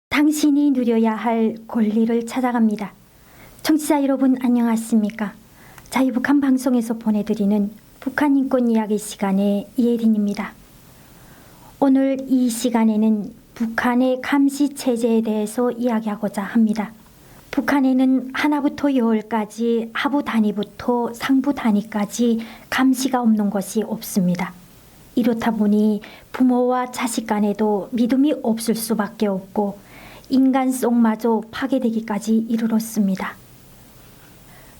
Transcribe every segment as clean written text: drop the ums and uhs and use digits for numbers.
당신이 누려야 할 권리를 찾아갑니다. 청취자 여러분 안녕하십니까? 자유북한 방송에서 보내드리는 북한 인권 이야기 시간의 이혜린입니다. 오늘 이 시간에는 북한의 감시 체제에 대해서 이야기하고자 합니다. 북한에는 하나부터 열까지 하부 단위부터 상부 단위까지 감시가 없는 것이 없습니다. 이렇다 보니 부모와 자식 간에도 믿음이 없을 수밖에 없고 인간성마저 파괴되기까지 이르렀습니다.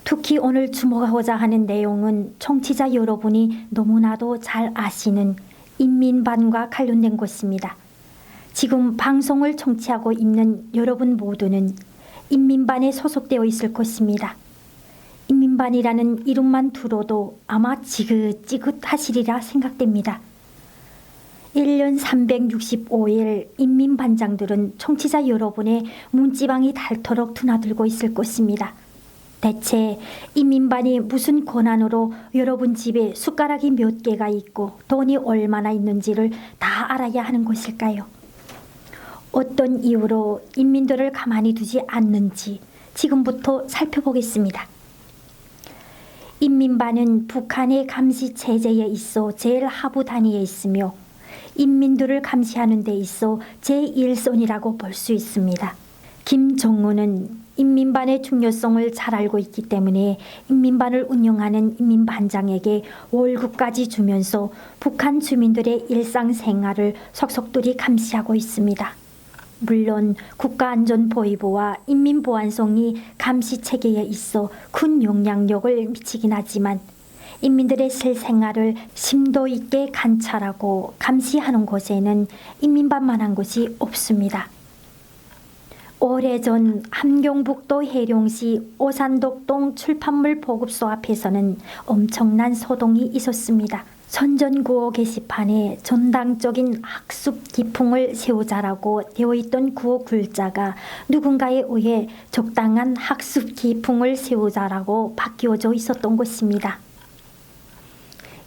특히 오늘 주목하고자 하는 내용은 청취자 여러분이 너무나도 잘 아시는 인민반과 관련된 것입니다. 지금 방송을 청취하고 있는 여러분 모두는 인민반에 소속되어 있을 것입니다. 인민반이라는 이름만 들어도 아마 지긋지긋하시리라 생각됩니다. 1년 365일 인민반장들은 청취자 여러분의 문지방이 닳도록 드나들고 있을 것입니다. 대체 인민반이 무슨 권한으로 여러분 집에 숟가락이 몇 개가 있고 돈이 얼마나 있는지를 다 알아야 하는 것일까요? 어떤 이유로 인민들을 가만히 두지 않는지 지금부터 살펴보겠습니다. 인민반은 북한의 감시 체제에 있어 제일 하부 단위에 있으며 인민들을 감시하는 데 있어 제1선이라고 볼 수 있습니다. 김정은은 인민반의 중요성을 잘 알고 있기 때문에 인민반을 운영하는 인민반장에게 월급까지 주면서 북한 주민들의 일상생활을 속속들이 감시하고 있습니다. 물론 국가안전보위부와 인민보안성이 감시체계에 있어 큰 영향력을 미치긴 하지만 인민들의 실생활을 심도 있게 관찰하고 감시하는 곳에는 인민반만한 곳이 없습니다. 오래전 함경북도 해룡시 오산독동 출판물 보급소 앞에서는 엄청난 소동이 있었습니다. 선전구호 게시판에 전당적인 학습 기풍을 세우자라고 되어있던 구호 글자가 누군가에 의해 적당한 학습 기풍을 세우자라고 바뀌어져 있었던 것입니다.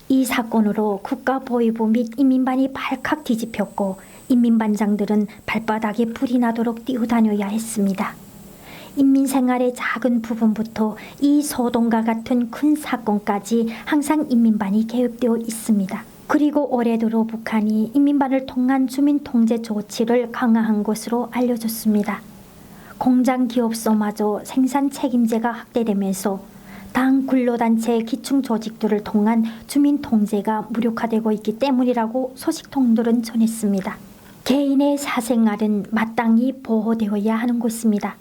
이 사건으로 국가보위부 및 인민반이 발칵 뒤집혔고 인민반장들은 발바닥에 불이 나도록 뛰어다녀야 했습니다. 인민생활의 작은 부분부터 이 소동과 같은 큰 사건까지 항상 인민반이 개입되어 있습니다. 그리고 올해 들어 북한이 인민반을 통한 주민 통제 조치를 강화한 것으로 알려졌습니다. 공장 기업소마저 생산 책임제가 확대되면서 당 근로단체 기충 조직들을 통한 주민 통제가 무력화되고 있기 때문이라고 소식통들은 전했습니다. 개인의 사생활은 마땅히 보호되어야 하는 것입니다.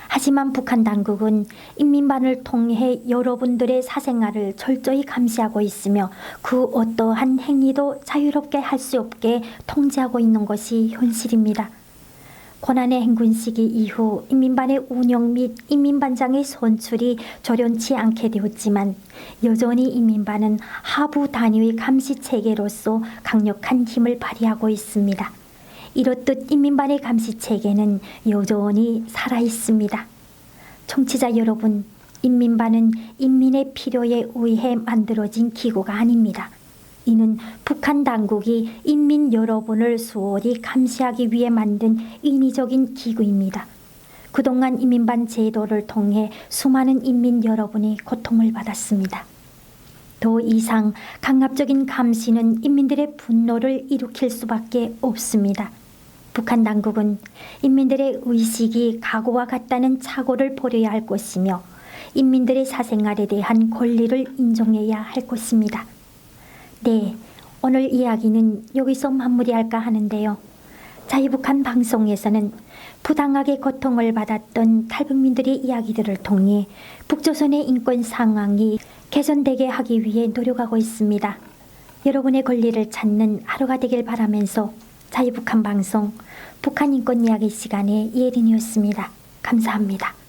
하지만 북한 당국은 인민반을 통해 여러분들의 사생활을 철저히 감시하고 있으며 그 어떠한 행위도 자유롭게 할 수 없게 통제하고 있는 것이 현실입니다. 고난의 행군 시기 이후 인민반의 운영 및 인민반장의 선출이 조련치 않게 되었지만 여전히 인민반은 하부 단위의 감시 체계로서 강력한 힘을 발휘하고 있습니다. 이렇듯 인민반의 감시 체계는 여전히 살아있습니다. 청취자 여러분, 인민반은 인민의 필요에 의해 만들어진 기구가 아닙니다. 이는 북한 당국이 인민 여러분을 수월히 감시하기 위해 만든 인위적인 기구입니다. 그동안 인민반 제도를 통해 수많은 인민 여러분이 고통을 받았습니다. 더 이상 강압적인 감시는 인민들의 분노를 일으킬 수밖에 없습니다. 북한 당국은 인민들의 의식이 과거와 같다는 착오를 버려야 할 것이며 인민들의 사생활에 대한 권리를 인정해야 할 것입니다. 네, 오늘 이야기는 여기서 마무리할까 하는데요. 자유북한 방송에서는 부당하게 고통을 받았던 탈북민들의 이야기들을 통해 북조선의 인권 상황이 개선되게 하기 위해 노력하고 있습니다. 여러분의 권리를 찾는 하루가 되길 바라면서 자유북한 방송 북한 인권 이야기 시간의 이혜린이었습니다. 감사합니다.